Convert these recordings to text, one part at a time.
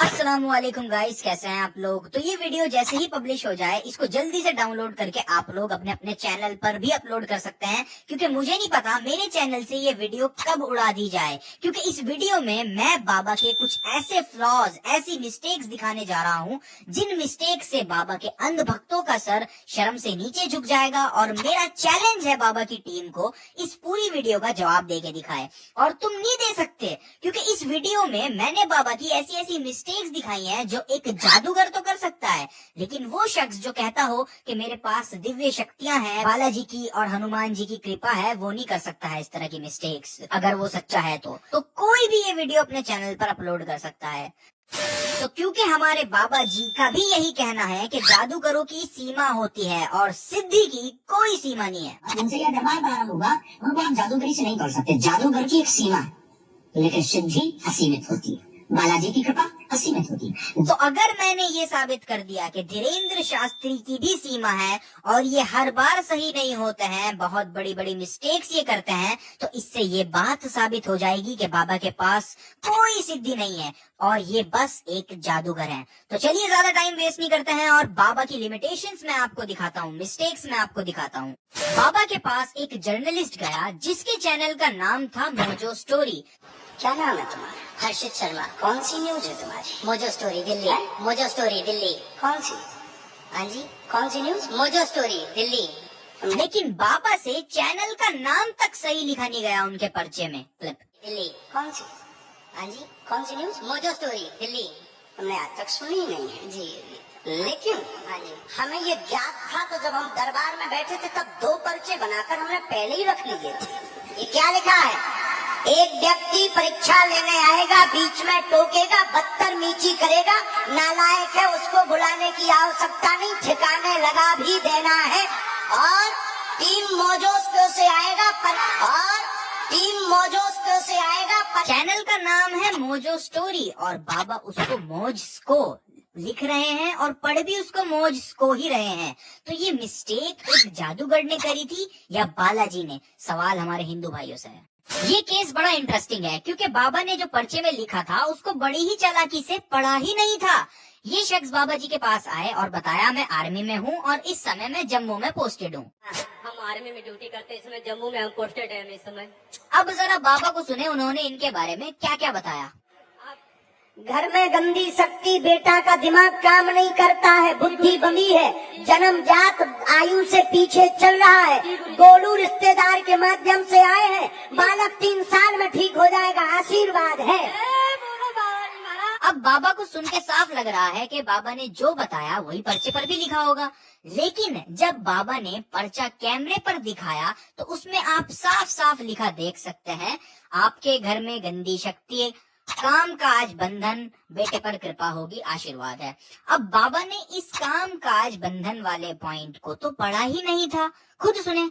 अस्सलामुअलैकुम गाइस, कैसे हैं आप लोग। तो ये वीडियो जैसे ही पब्लिश हो जाए इसको जल्दी से डाउनलोड करके आप लोग अपने अपने चैनल पर भी अपलोड कर सकते हैं, क्योंकि मुझे नहीं पता मेरे चैनल से ये वीडियो कब उड़ा दी जाए। क्योंकि इस वीडियो में मैं बाबा के कुछ ऐसे फ्लॉज, ऐसी मिस्टेक्स दिखाने जा रहा हूँ जिन मिस्टेक से बाबा के अंध भक्तों का सर शर्म से नीचे झुक जाएगा। और मेरा चैलेंज है बाबा की टीम को इस पूरी वीडियो का जवाब दे के दिखाए, और तुम नहीं दे सकते, क्योंकि इस वीडियो में मैंने बाबा की ऐसी ऐसी मिस्टेक्स दिखाई हैं जो एक जादूगर तो कर सकता है, लेकिन वो शख्स जो कहता हो कि मेरे पास दिव्य शक्तियां हैं, बालाजी की और हनुमान जी की कृपा है, वो नहीं कर सकता है इस तरह की मिस्टेक्स। अगर वो सच्चा है तो कोई भी ये वीडियो अपने चैनल पर अपलोड कर सकता है। तो क्योंकि हमारे बाबा जी का भी यही कहना है कि जादूगरों की सीमा होती है और सिद्धि की कोई सीमा नहीं है। जिनसे यह दरबार प्रारंभ हुआ उनको आप जादूगरी से नहीं तोड़ सकते। जादूगर की एक सीमा है, लेकिन सिद्धि असीमित होती है, बालाजी की कृपा असीमित होती है। तो अगर मैंने ये साबित कर दिया कि धीरेन्द्र शास्त्री की भी सीमा है और ये हर बार सही नहीं होते हैं, बहुत बड़ी बड़ी मिस्टेक्स ये करते हैं, तो इससे ये बात साबित हो जाएगी कि बाबा के पास कोई सिद्धि नहीं है और ये बस एक जादूगर हैं। तो चलिए ज्यादा टाइम वेस्ट नहीं करते हैं और बाबा की लिमिटेशंस मैं आपको दिखाता हूँ, मिस्टेक्स मैं आपको दिखाता हूँ। बाबा के पास एक जर्नलिस्ट गया जिसके चैनल का नाम था मोजो स्टोरी। क्या नाम है तुम्हारा? हर्षित शर्मा। कौन सी न्यूज है तुम्हारी? Mojo story Delhi. Mojo story Delhi. कौन सी? हाँ जी, कौन सी न्यूज? Mojo story Delhi. लेकिन बाबा से चैनल का नाम तक सही लिखा नहीं गया उनके पर्चे में। क्लिप दिल्ली। कौन सी? हाँ जी, कौन सी न्यूज? Mojo story Delhi. हमने आज तक सुनी नहीं है जी। लेकिन हाँ जी, हमें ये ज्ञात था, तो जब हम दरबार में बैठे थे तब 2 पर्चे बनाकर हमने पहले ही रख लिए थे। ये क्या लिखा है? एक व्यक्ति परीक्षा लेने आएगा, बीच में टोकेगा, बदतमीजी करेगा, नालायक है, उसको बुलाने की आवश्यकता नहीं, ठिकाने लगा भी देना है। और टीम मोजोस्को से आएगा चैनल का नाम है मोजो स्टोरी और बाबा उसको मोजस्को लिख रहे हैं और पढ़ भी उसको मोजस्को ही रहे हैं। तो ये मिस्टेक एक जादूगर ने करी थी या बालाजी ने? सवाल हमारे हिंदू भाइयों से है। ये केस बड़ा इंटरेस्टिंग है क्योंकि बाबा ने जो पर्चे में लिखा था उसको बड़ी ही चालाकी से पढ़ा ही नहीं था। ये शख्स बाबा जी के पास आए और बताया मैं आर्मी में हूँ और इस समय मैं जम्मू में पोस्टेड हूँ। हम आर्मी में ड्यूटी करते हैं, इस समय जम्मू में हम पोस्टेड हैं इस समय। अब जरा बाबा को सुने उन्होंने इनके बारे में क्या क्या बताया। घर में गंदी शक्ति, बेटा का दिमाग काम नहीं करता है, बुद्धि बंधी है, जन्मजात आयु से पीछे चल रहा है, गोलू रिश्तेदार के माध्यम से आए हैं, बालक 3 साल में ठीक हो जाएगा, आशीर्वाद है। अब बाबा को सुन के साफ लग रहा है कि बाबा ने जो बताया वही पर्चे पर भी लिखा होगा, लेकिन जब बाबा ने पर्चा कैमरे पर दिखाया तो उसमें आप साफ साफ लिखा देख सकते हैं, आपके घर में गंदी शक्ति, काम काज बंधन, बेटे पर कृपा होगी, आशीर्वाद है। अब बाबा ने इस काम काज बंधन वाले पॉइंट को तो पढ़ा ही नहीं था, खुद सुने।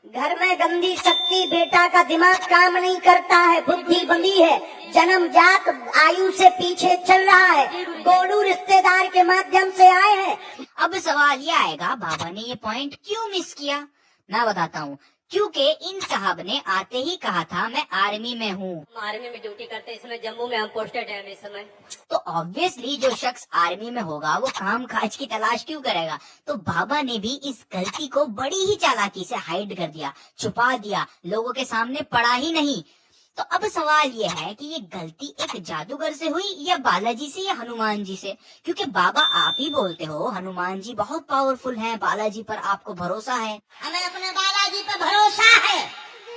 घर में गंदी शक्ति, बेटा का दिमाग काम नहीं करता है, बुद्धि बंधी है, जन्मजात आयु से पीछे चल रहा है, गोलू रिश्तेदार के माध्यम से आए हैं। अब सवाल ये आएगा बाबा ने ये पॉइंट क्यों मिस किया? मैं बताता हूँ, क्योंकि इन साहब ने आते ही कहा था मैं आर्मी में हूँ। हम आर्मी में ड्यूटी करते हैं, इस समय जम्मू में हम पोस्टेड हैं इस समय। तो ऑब्वियसली जो शख्स आर्मी में होगा वो काम काज की तलाश क्यों करेगा? तो बाबा ने भी इस गलती को बड़ी ही चालाकी से हाइड कर दिया, छुपा दिया, लोगों के सामने पढ़ा ही नहीं। तो अब सवाल ये है कि ये गलती एक जादूगर से हुई या बालाजी से या हनुमान जी से? क्योंकि बाबा आप ही बोलते हो हनुमान जी बहुत पावरफुल हैं, बालाजी पर आपको भरोसा है। हमें अपने बालाजी पर भरोसा है,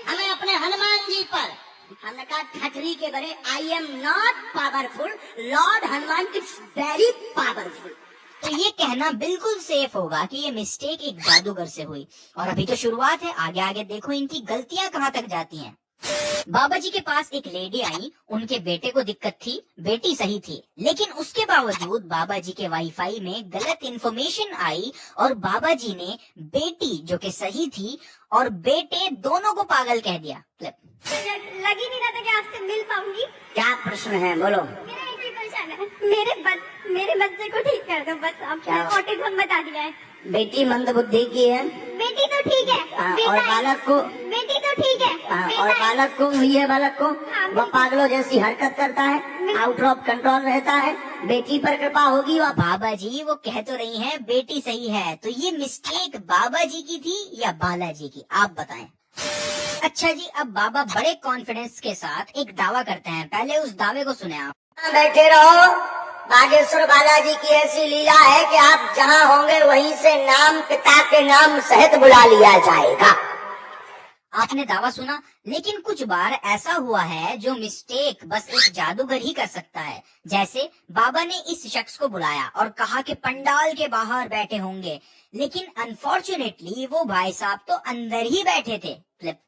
हमें अपने हनुमान जी पर। हमने कहा ठठरी के बड़े, I am not powerful, Lord Hanuman is very powerful. तो ये कहना बिल्कुल सेफ होगा कि ये मिस्टेक एक जादूगर से हुई, और अभी तो शुरुआत है, आगे आगे देखो इनकी गलतियां कहाँ तक जाती हैं। बाबा जी के पास एक लेडी आई, उनके बेटे को दिक्कत थी, बेटी सही थी, लेकिन उसके बावजूद बाबा जी के वाईफाई में गलत इंफॉर्मेशन आई और बाबा जी ने बेटी जो कि सही थी और बेटे दोनों को पागल कह दिया। लग ही नहीं रहा था कि आपसे मिल पाऊंगी। क्या प्रश्न है, बोलो। मेरा एक ही परेशान है, मेरे बच्चे को ठीक कर दो बस। आपने ऑटिज्म बता दिया है। बेटी मंद बुद्धि की है, बेटी तो ठीक है, और बालक को बेटी तो ठीक है। और बालक को, ये बालक को वह पागलों जैसी हरकत करता है, आउट ऑफ कंट्रोल रहता है। बेटी पर कृपा होगी। वह बाबा जी वो कह तो रही हैं बेटी सही है, तो ये मिस्टेक बाबा जी की थी या बालाजी की, आप बताएं। अच्छा जी, अब बाबा बड़े कॉन्फिडेंस के साथ एक दावा करते हैं, पहले उस दावे को सुने आप। बैठे रहो। बागेश्वर बालाजी की ऐसी लीला है कि आप जहाँ होंगे वहीं से नाम पिता के नाम सहित बुला लिया जाएगा। आपने दावा सुना, लेकिन कुछ बार ऐसा हुआ है जो मिस्टेक बस एक जादूगर ही कर सकता है। जैसे बाबा ने इस शख्स को बुलाया और कहा कि पंडाल के बाहर बैठे होंगे, लेकिन अनफॉर्चुनेटली वो भाई साहब तो अंदर ही बैठे थे। फ्लिप।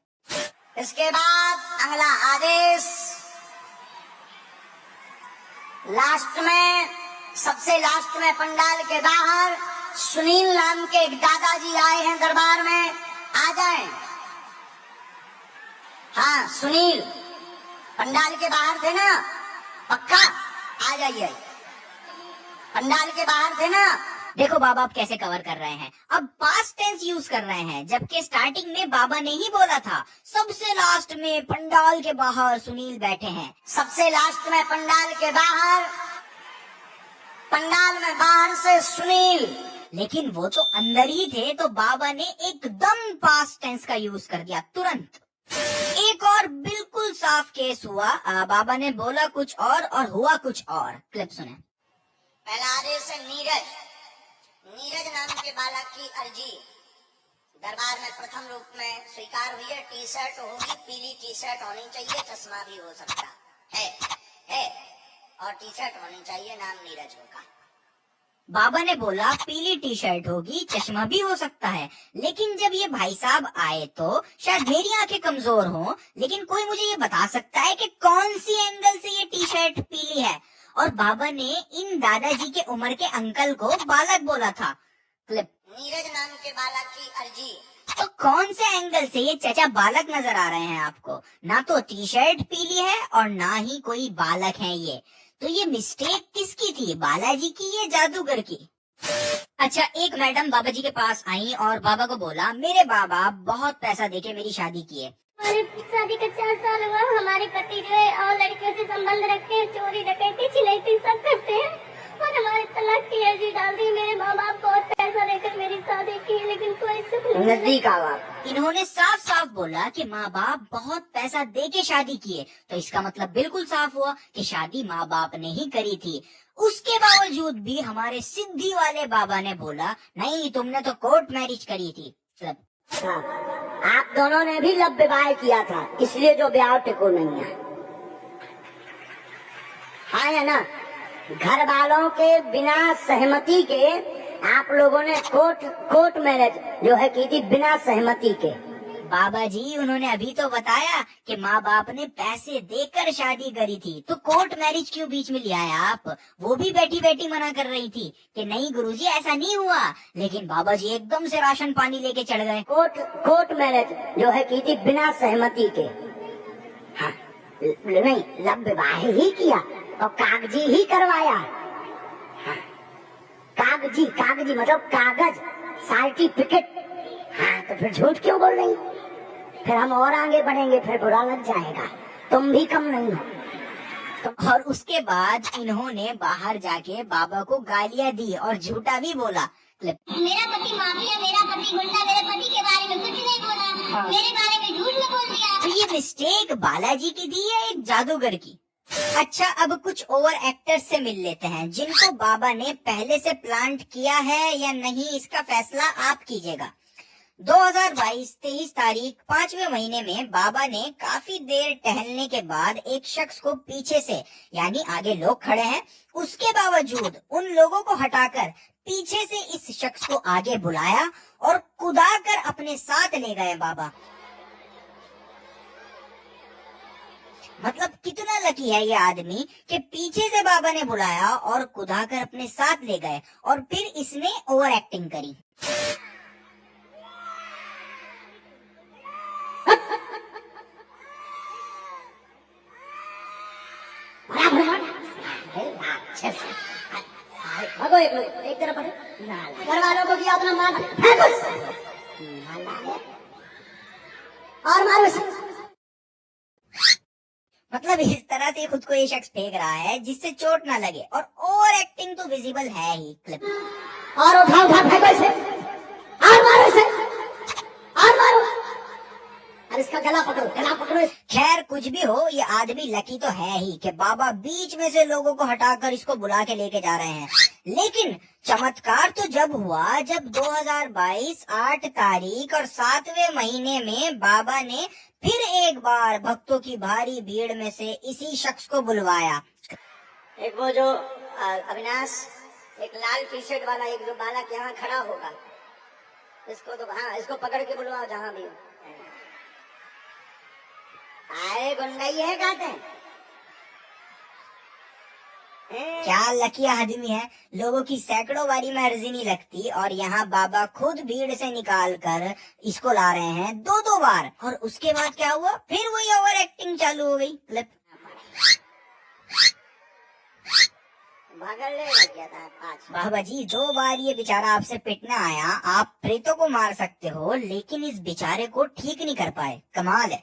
इसके बाद अगला आदेश, लास्ट में, सबसे लास्ट में पंडाल के बाहर सुनील नाम के एक दादाजी आए हैं दरबार में, आ जाएं। हाँ सुनील, पंडाल के बाहर थे ना, पक्का आ जाइए। पंडाल के बाहर थे ना। देखो बाबा आप कैसे कवर कर रहे हैं, अब पास्ट टेंस यूज कर रहे हैं, जबकि स्टार्टिंग में बाबा ने ही बोला था सबसे लास्ट में पंडाल के बाहर सुनील बैठे हैं। सबसे लास्ट में पंडाल के बाहर, पंडाल में बाहर से सुनील, लेकिन वो तो अंदर ही थे, तो बाबा ने एकदम पास्ट टेंस का यूज कर दिया तुरंत। एक और बिल्कुल साफ केस हुआ, बाबा ने बोला कुछ और हुआ कुछ और। क्लिप सुने। पहला आदेश है नीरज। नीरज नाम के बालक की अर्जी दरबार में प्रथम रूप में स्वीकार हुई है। टी शर्ट होगी, पीली टी शर्ट होनी चाहिए, चश्मा भी हो सकता है और टी शर्ट होनी चाहिए, नाम नीरज होगा। बाबा ने बोला पीली टी शर्ट होगी, चश्मा भी हो सकता है, लेकिन जब ये भाई साहब आए तो शायद मेरी आंखें कमजोर हों, लेकिन कोई मुझे ये बता सकता है कि कौन सी एंगल से ये टी शर्ट पीली है। और बाबा ने इन दादाजी के उम्र के अंकल को बालक बोला था। क्लिप। नीरज नाम के बालक की अर्जी, तो कौन से एंगल से ये चचा बालक नजर आ रहे हैं आपको? ना तो टी शर्ट पीली है और ना ही कोई बालक है ये, तो ये मिस्टेक किसकी थी, बालाजी की या जादूगर की? अच्छा, एक मैडम बाबा जी के पास आई और बाबा को बोला मेरे बाबा बहुत पैसा देके मेरी शादी किए। हमारे शादी का 4 साल हुआ, हमारे पति जो है और लड़कियों से संबंध रखते हैं, चोरी डकैती छिनैती सब करते हैं और हमारे तलाक की अर्जी डाल दी। मेरे माँ बाप बहुत पैसा देकर मेरी शादी की, लेकिन कोई सुख नहीं। नजदीक आवाज। इन्होंने साफ साफ बोला कि माँ बाप बहुत पैसा दे के शादी किए, तो इसका मतलब बिल्कुल साफ हुआ कि शादी माँ बाप ने ही करी थी। उसके बावजूद भी हमारे सिद्धि वाले बाबा ने बोला नहीं, तुमने तो कोर्ट मैरिज करी थी। हाँ, आप दोनों ने भी लव विवाह किया था, इसलिए जो ब्याह टिको नहीं है। हाँ या ना? घर वालों के बिना सहमति के आप लोगों ने कोर्ट मैरिज जो है की थी, बिना सहमति के। बाबा जी उन्होंने अभी तो बताया कि माँ बाप ने पैसे देकर शादी करी थी, तो कोर्ट मैरिज क्यों बीच में लिया है आप? वो भी बैठी बैठी मना कर रही थी कि नहीं गुरुजी ऐसा नहीं हुआ, लेकिन बाबा जी एकदम से राशन पानी लेके चढ़ गए। कोर्ट मैरिज जो है की थी बिना सहमति के। हाँ, नहीं, लव विवाह ही किया और कागजी ही करवाया। हाँ, कागजी मतलब कागज, सर्टिफिकेट। हाँ, तो फिर झूठ क्यों बोल रही? फिर हम और आगे बढ़ेंगे, फिर बुरा लग जाएगा। तुम भी कम नहीं हो। और उसके बाद इन्होंने बाहर जाके बाबा को गालियां दी और झूठा भी बोला। मेरा पति माफिया, मेरा पति गुंडा, मेरे पति के बारे में कुछ नहीं बोला, मेरे बारे में झूठ में बोल दिया। तो ये मिस्टेक बालाजी की थी या एक जादूगर की? अच्छा, अब कुछ ओवर एक्टर्स से मिल लेते हैं जिनको बाबा ने पहले से प्लांट किया है या नहीं, इसका फैसला आप कीजिएगा। 2022 23 तारीख 5वें महीने में बाबा ने काफी देर टहलने के बाद एक शख्स को पीछे से, यानी आगे लोग खड़े हैं उसके बावजूद उन लोगों को हटाकर पीछे से इस शख्स को आगे बुलाया और कुदाकर अपने साथ ले गए बाबा। मतलब कितना लकी है ये आदमी कि पीछे से बाबा ने बुलाया और कुदाकर अपने साथ ले गए और फिर इसने ओवर एक्टिंग करी। भगो एक तरफ घर वालों को किया अपना मार। और मारो इसे। मतलब इस तरह से खुद को ये शख्स फेंक रहा है जिससे चोट ना लगे, और ओवर एक्टिंग तो विजिबल है ही क्लिप। और उठा उठा फेंको इसे, और मारो इसे, और मारो, और इसका गला पकड़ो इसे। खैर कुछ भी हो, ये आदमी लकी तो है ही कि बाबा बीच में से लोगों को हटाकर इसको बुला के लेके जा रहे हैं। लेकिन चमत्कार तो जब हुआ जब 2022 8 तारीख और 7वें महीने में बाबा ने फिर एक बार भक्तों की भारी भीड़ में से इसी शख्स को बुलवाया। एक वो जो अविनाश, एक लाल टी शर्ट वाला एक जो बालक यहाँ खड़ा होगा, इसको तो हाँ, इसको पकड़ के बुलवाओ जहाँ भी हो। अरे गुंडाई है कहते हैं। क्या लकी आदमी है, लोगों की सैकड़ों बारी में अर्जी नहीं लगती और यहाँ बाबा खुद भीड़ से निकाल कर इसको ला रहे हैं 2-2 बार। और उसके बाद क्या हुआ, फिर वही ओवर एक्टिंग चालू हो गई। क्लिप भागल ले लग गया था 5। बाबा जी 2 बार ये बेचारा आपसे पिटने आया, आप प्रेतों को मार सकते हो लेकिन इस बेचारे को ठीक नहीं कर पाए, कमाल है।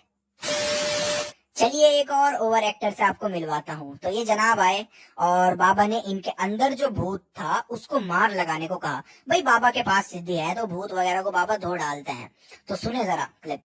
चलिए एक और ओवर एक्टर से आपको मिलवाता हूँ। तो ये जनाब आए और बाबा ने इनके अंदर जो भूत था उसको मार लगाने को कहा। भाई बाबा के पास सिद्धि है तो भूत वगैरह को बाबा धो डालते हैं। तो सुने जरा क्लिप।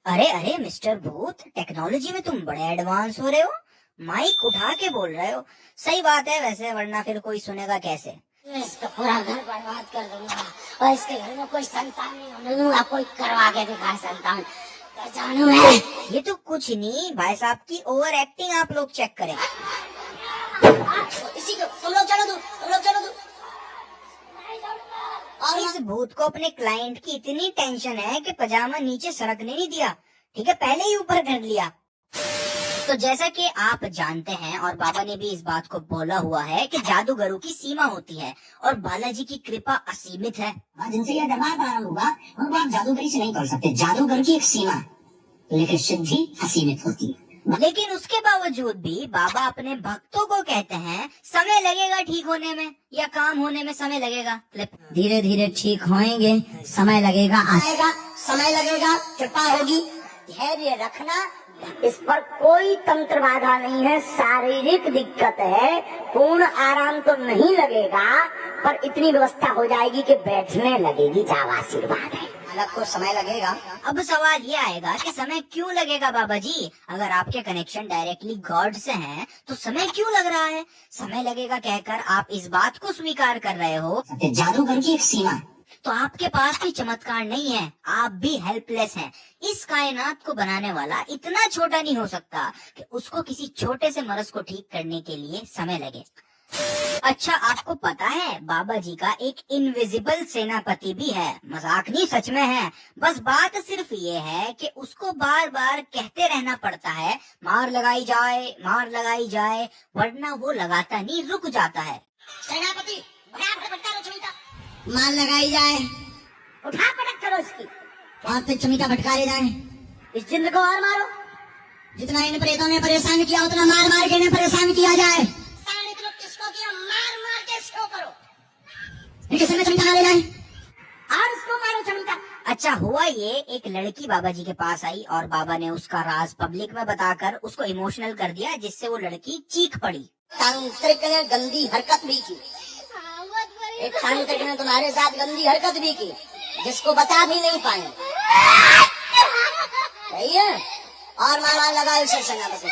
अरे अरे मिस्टर भूत, टेक्नोलॉजी में तुम बड़े एडवांस हो रहे हो, माइक उठा के बोल रहे हो। सही बात है वैसे, वरना फिर कोई सुनेगा कैसे। इसका पूरा घर बर्बाद कर दूंगा और इसके घर में कोई संतान नहीं होने दूंगा। कोई करवा के दिखा संतान, जानू है। ये तो कुछ नहीं भाई साहब की ओवर एक्टिंग, आप लोग चेक करें। इसी को तुम लोग चलो दूर। और इस भूत को अपने क्लाइंट की इतनी टेंशन है कि पजामा नीचे सरकने नहीं दिया, ठीक है, पहले ही ऊपर कर लिया। तो जैसा कि आप जानते हैं और बाबा ने भी इस बात को बोला हुआ है कि जादूगरों की सीमा होती है और बालाजी की कृपा असीमित है। जिनसे यह दरबार प्रारंभ हुआ उनको आप जादूगरी से नहीं कर सकते। जादूगर की एक सीमा, लेकिन सिद्धि असीमित होती है। लेकिन उसके बावजूद भी बाबा अपने भक्तों को कहते हैं समय लगेगा ठीक होने में या काम होने में समय लगेगा। धीरे धीरे ठीक होएंगे, समय लगेगा, आएगा, समय लगेगा, कृपा होगी, धैर्य रखना। इस पर कोई तंत्र बाधा नहीं है। शारीरिक दिक्कत है, पूर्ण आराम तो नहीं लगेगा, पर इतनी व्यवस्था हो जाएगी कि बैठने लगेगी। जाओ, आशीर्वाद है। अलग को समय लगेगा। अब सवाल ये आएगा कि समय क्यों लगेगा बाबा जी? अगर आपके कनेक्शन डायरेक्टली गॉड से हैं, तो समय क्यों लग रहा है? समय लगेगा कहकर आप इस बात को स्वीकार कर रहे हो जादूगर की एक सीमा, तो आपके पास भी चमत्कार नहीं है, आप भी हेल्पलेस हैं। इस कायनात को बनाने वाला इतना छोटा नहीं हो सकता कि उसको किसी छोटे से मर्ज को ठीक करने के लिए समय लगे। अच्छा आपको पता है बाबा जी का एक इनविजिबल सेनापति भी है, मजाक नहीं सच में है। बस बात सिर्फ ये है कि उसको बार बार कहते रहना पड़ता है मार लगाई जाए, वरना वो लगाता नहीं, रुक जाता है। सेनापति मार लगाई जाए, उठा पटक करो इसकी, और फिर चमीता भटकाए जाए। इस जिंद को और मारो, जितना इन प्रेतों ने परेशान किया उतना मार मार के इन्हें परेशान किया जाए। किसको किया? मार मार के इसको करो, इनके सिर में चमीता डाले जाए और इसको मारो चमीता। अच्छा हुआ ये, एक लड़की बाबा जी के पास आई और बाबा ने उसका राज पब्लिक में बताकर उसको इमोशनल कर दिया, जिससे वो लड़की चीख पड़ी। तांत्रिक ने गंदी हरकत भी की, एक तांत्रिक ने तुम्हारे साथ गंदी हरकत भी की, जिसको बता भी नहीं पाए। सही है? और मार लगा इसे सेनापति,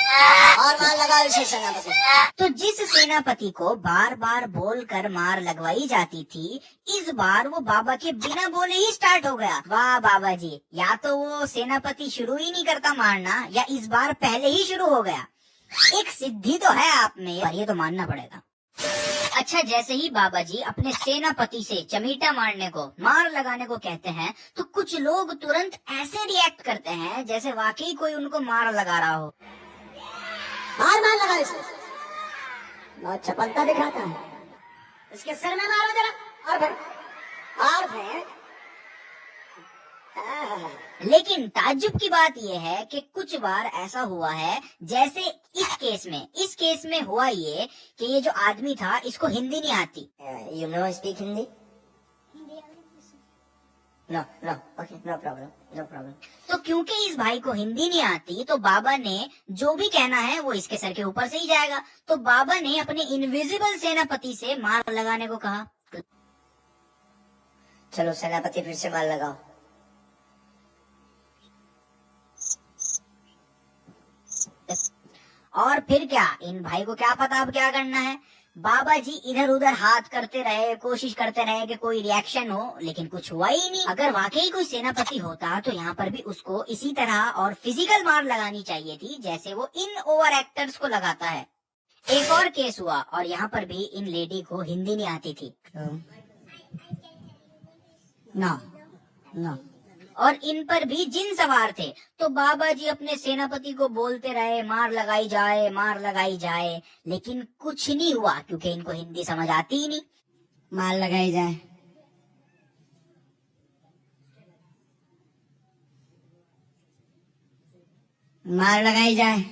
और मार लगा इसे सेनापति। तो जिस सेनापति को बार बार बोलकर मार लगवाई जाती थी, इस बार वो बाबा के बिना बोले ही स्टार्ट हो गया। वाह बाबा जी, या तो वो सेनापति शुरू ही नहीं करता मारना, या इस बार पहले ही शुरू हो गया। एक सिद्धि तो है आप में, पर ये तो मानना पड़ेगा। अच्छा जैसे ही बाबा जी अपने सेनापति से चमीटा मारने को, मार लगाने को कहते हैं, तो कुछ लोग तुरंत ऐसे रिएक्ट करते हैं जैसे वाकई कोई उनको मार लगा रहा हो। मार लगा इसे, बहुत चपलता दिखाता है। इसके सिर में मारो जरा, और फिर लेकिन ताज्जुब की बात यह है कि कुछ बार ऐसा हुआ है, जैसे इस केस में हुआ ये कि ये जो आदमी था इसको हिंदी नहीं आती। You no speak Hindi? No no okay, no problem, no problem. तो क्योंकि इस भाई को हिंदी नहीं आती तो बाबा ने जो भी कहना है वो इसके सर के ऊपर से ही जाएगा। तो बाबा ने अपने इनविजिबल सेनापति से मार लगाने को कहा। चलो सेनापति फिर से मार लगाओ। और फिर क्या, इन भाई को क्या पता अब क्या करना है। बाबा जी इधर उधर हाथ करते रहे, कोशिश करते रहे कि कोई रिएक्शन हो, लेकिन कुछ हुआ ही नहीं। अगर वाकई कोई सेनापति होता तो यहाँ पर भी उसको इसी तरह और फिजिकल मार लगानी चाहिए थी, जैसे वो इन ओवर एक्टर्स को लगाता है। एक और केस हुआ और यहाँ पर भी इन लेडी को हिंदी नहीं आती थी। No no. और इन पर भी जिन सवार थे। तो बाबा जी अपने सेनापति को बोलते रहे मार लगाई जाए, मार लगाई जाए, लेकिन कुछ नहीं हुआ क्योंकि इनको हिंदी समझ आती ही नहीं। मार लगाई जाए, मार लगाई जाए।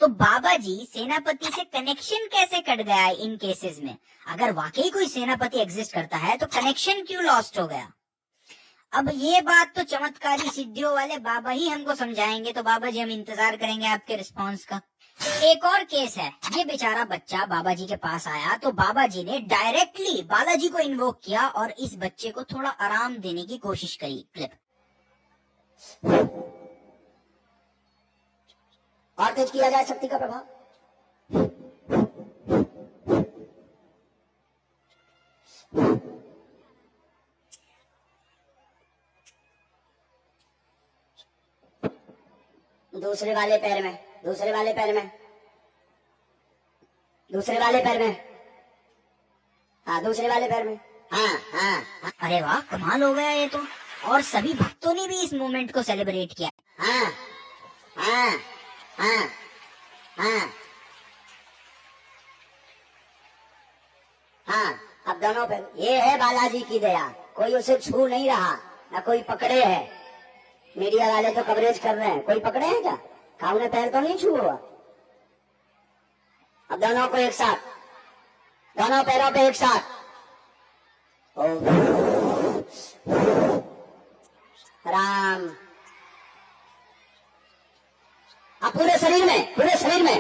तो बाबा जी सेनापति से कनेक्शन कैसे कट गया इन केसेस में? अगर वाकई कोई सेनापति एग्जिस्ट करता है तो कनेक्शन क्यों लॉस्ट हो गया? अब ये बात तो चमत्कारी सिद्धियों वाले बाबा ही हमको समझाएंगे। तो बाबा जी हम इंतजार करेंगे आपके रिस्पांस का। एक और केस है, ये बेचारा बच्चा बाबा जी के पास आया तो बाबा जी ने डायरेक्टली बालाजी को इन्वोक किया और इस बच्चे को थोड़ा आराम देने की कोशिश करी। क्लिप और तेज किया जाए शक्ति का प्रभाव। दूसरे वाले पैर में, दूसरे वाले पैर में, दूसरे वाले पैर में, हाँ दूसरे वाले पैर में, हाँ हाँ हाँ। अरे वाह, कमाल हो गया ये तो। और सभी भक्तों ने भी इस मोमेंट को सेलिब्रेट किया। हाँ हाँ हाँ हाँ हाँ। अब दोनों पे ये है बालाजी की दया, कोई उसे छू नहीं रहा, ना कोई पकड़े है। मीडिया वाले तो कवरेज कर रहे हैं, कोई पकड़े हैं क्या? काऊ ने पैर तो नहीं छू हुआ। अब दोनों को एक साथ, दोनों पैरों पे एक साथ। राम। अब पूरे शरीर में, पूरे शरीर में,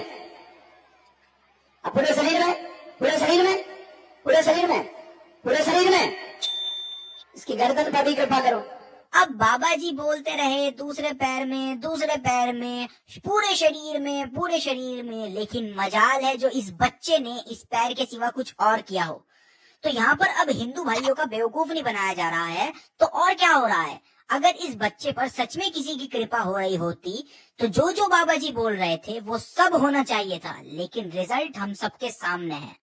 अब पूरे शरीर में, पूरे शरीर में, पूरे शरीर में, पूरे शरीर में। इसकी गर्दन पर भी कृपा करो। अब बाबा जी बोलते रहे दूसरे पैर में, दूसरे पैर में, पूरे शरीर में, पूरे शरीर में, लेकिन मजाल है जो इस बच्चे ने इस पैर के सिवा कुछ और किया हो। तो यहाँ पर अब हिंदू भाइयों का बेवकूफ नहीं बनाया जा रहा है, तो और क्या हो रहा है? अगर इस बच्चे पर सच में किसी की कृपा हो रही होती तो जो जो बाबा जी बोल रहे थे वो सब होना चाहिए था, लेकिन रिजल्ट हम सबके सामने है।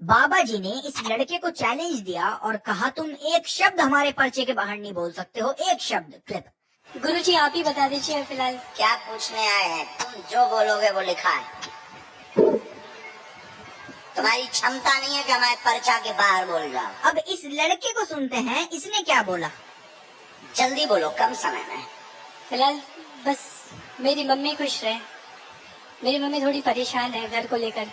बाबा जी ने इस लड़के को चैलेंज दिया और कहा तुम एक शब्द हमारे पर्चे के बाहर नहीं बोल सकते हो, एक शब्द। क्लिप। गुरुजी आप ही बता दीजिए फिलहाल। क्या पूछने आए हैं? तुम जो बोलोगे वो लिखा है। तुम्हारी क्षमता नहीं है कि मैं पर्चा के बाहर बोल जाऊं। अब इस लड़के को सुनते हैं, इसने क्या बोला। जल्दी बोलो, कम समय में। फिलहाल बस मेरी मम्मी खुश रहे, मेरी मम्मी थोड़ी परेशान है घर को लेकर।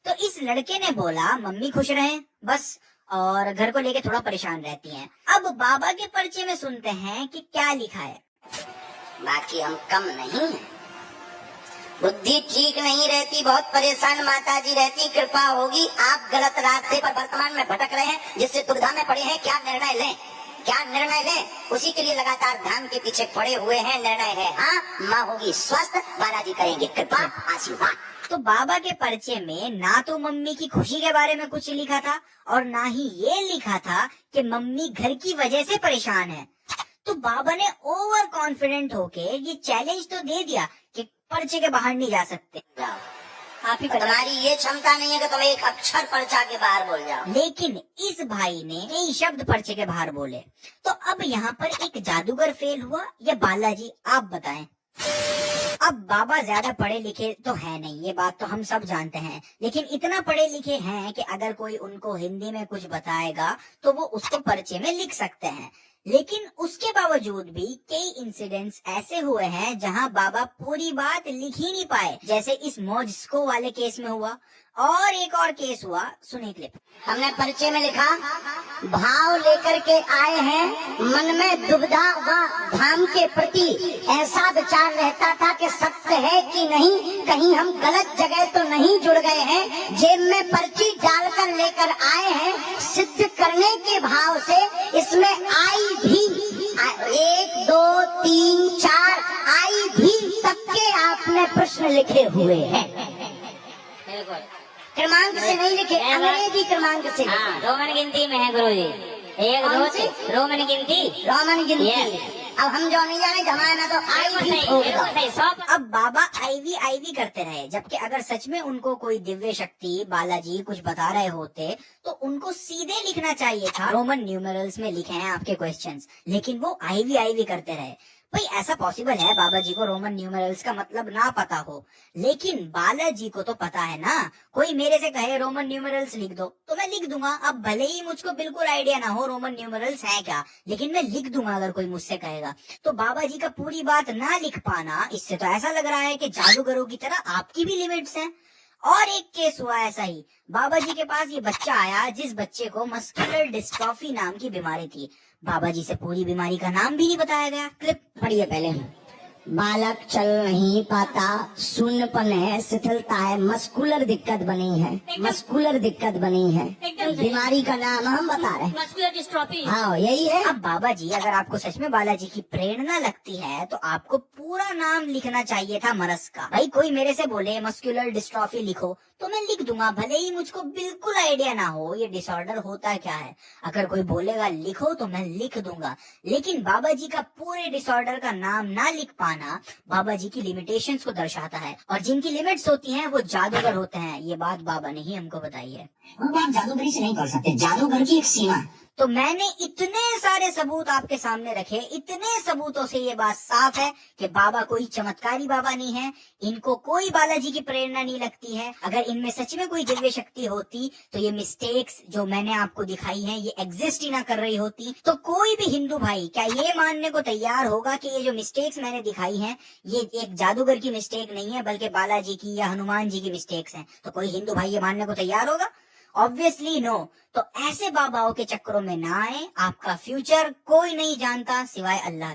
तो इस लड़के ने बोला मम्मी खुश रहे बस, और घर को लेके थोड़ा परेशान रहती हैं। अब बाबा के पर्चे में सुनते हैं कि क्या लिखा है। बाकी हम कम नहीं हैं। बुद्धि ठीक नहीं रहती, बहुत परेशान माता जी रहती, कृपा होगी। आप गलत रास्ते पर वर्तमान में भटक रहे हैं, जिससे दुविधा में पड़े हैं। क्या निर्णय लें, क्या निर्णय लें, उसी के लिए लगातार ध्यान के पीछे पड़े हुए हैं। निर्णय है हाँ, माँ होगी स्वस्थ, बालाजी करेंगे कृपा आशीर्वाद। तो बाबा के पर्चे में ना तो मम्मी की खुशी के बारे में कुछ लिखा था और ना ही ये लिखा था कि मम्मी घर की वजह से परेशान है। तो बाबा ने ओवर कॉन्फिडेंट होके ये चैलेंज तो दे दिया कि पर्चे के बाहर नहीं जा सकते। आप ही बता। तुम्हारी ये क्षमता नहीं है कि तुम एक अक्षर पर्चा के बाहर बोल जाओ। लेकिन इस भाई ने कई शब्द पर्चे के बाहर बोले। तो अब यहाँ पर एक जादूगर फेल हुआ या बालाजी, आप बताएं। अब बाबा ज्यादा पढ़े लिखे तो है नहीं, ये बात तो हम सब जानते हैं, लेकिन इतना पढ़े लिखे हैं कि अगर कोई उनको हिंदी में कुछ बताएगा तो वो उसको पर्चे में लिख सकते हैं। लेकिन उसके बावजूद भी कई इंसिडेंट्स ऐसे हुए हैं जहां बाबा पूरी बात लिख ही नहीं पाए, जैसे इस मॉस्को वाले केस में हुआ। और एक और केस हुआ, सुनिए क्लिप। हमने पर्चे में लिखा, भाव लेकर के आए हैं, मन में दुविधा व धाम के प्रति ऐसा विचार रहता था कि सत्य है कि नहीं, कहीं हम गलत जगह तो नहीं जुड़ गए हैं। जेब में पर्ची डालकर लेकर आए हैं, सिद्ध करने के भाव से इसमें आई भी 1 2 3 4 आई भी तक के आपने प्रश्न लिखे हुए हैं। बिल्कुल। क्रमांक से नहीं लिखे, अंग्रेजी क्रमांक से लिखे। हाँ, रोमन गिनती में है गुरु जी। 1 कौन 2 सी? रोमन गिनती। रोमन गिनती। Yes. अब हम जो नहीं जाने जमाना तो आई भी ठोक दो। सही, सब अब बाबा आईवी करते रहे, जबकि अगर सच में उनको कोई दिव्य शक्ति बालाजी कुछ बता रहे होते तो उनको सीधे लिखना चाहिए था, रोमन न्यूमेरल्स में लिखे हैं आपके क्वेश्चंस, लेकिन वो आईवी करते रहे। भाई ऐसा पॉसिबल है बाबा जी को रोमन न्यूमेरल्स का मतलब ना पता हो, लेकिन बालाजी को तो पता है ना। कोई मेरे से कहे रोमन न्यूमेरल्स लिख दो तो मैं लिख दूंगा। अब भले ही मुझको बिल्कुल आइडिया ना हो रोमन न्यूमेरल्स है क्या, लेकिन मैं लिख दूंगा अगर कोई मुझसे कहेगा। तो बाबा जी का पूरी बात ना लिख पाना, इससे तो ऐसा लग रहा है कि जादूगरों की तरह आपकी भी लिमिट्स हैं। और एक केस हुआ ऐसा ही, बाबा जी के पास ये बच्चा आया जिस बच्चे को मस्कुलर डिस्ट्रॉफी नाम की बीमारी थी। बाबा जी से पूरी बीमारी का नाम भी नहीं बताया गया। क्लिप पढ़िए पहले। बालक चल नहीं पाता, शून्यपन है, शिथिलता है, मस्कुलर दिक्कत बनी है, मस्कुलर दिक्कत बनी है। एकदम सही। बीमारी का नाम हम बता रहे हैं। Muscular dystrophy. हाँ यही है। अब बाबा जी अगर आपको सच में बालाजी की प्रेरणा लगती है तो आपको पूरा नाम लिखना चाहिए था मरस का। भाई कोई मेरे से बोले मस्कुलर डिस्ट्रॉफी लिखो तो मैं लिख दूंगा, भले ही मुझको बिल्कुल आइडिया ना हो ये डिसऑर्डर होता क्या है। अगर कोई बोलेगा लिखो तो मैं लिख दूंगा, लेकिन बाबा जी का पूरे डिसऑर्डर का नाम ना लिख पाना बाबा जी की लिमिटेशंस को दर्शाता है, और जिनकी लिमिट्स होती हैं वो जादूगर होते हैं। ये बात बाबा ने ही हमको बताई है। उनको आप जादूगरी से नहीं कर सकते, जादूगर की एक सीमा। तो मैंने इतने सारे सबूत आपके सामने रखे, इतने सबूतों से ये बात साफ है कि बाबा कोई चमत्कारी बाबा नहीं है, इनको कोई बालाजी की प्रेरणा नहीं लगती है। अगर इनमें सच में कोई दिव्य शक्ति होती तो ये मिस्टेक्स जो मैंने आपको दिखाई हैं ये एग्जिस्ट ही ना कर रही होती। तो कोई भी हिंदू भाई क्या ये मानने को तैयार होगा कि ये जो मिस्टेक्स मैंने दिखाई हैं ये एक जादूगर की मिस्टेक नहीं है बल्कि बालाजी की या हनुमान जी की मिस्टेक्स हैं? तो कोई हिंदू भाई ये मानने को तैयार होगा? Obviously no. तो ऐसे बाबाओं के चक्करों में ना आए, आपका फ्यूचर कोई नहीं जानता सिवाय अल्लाह के।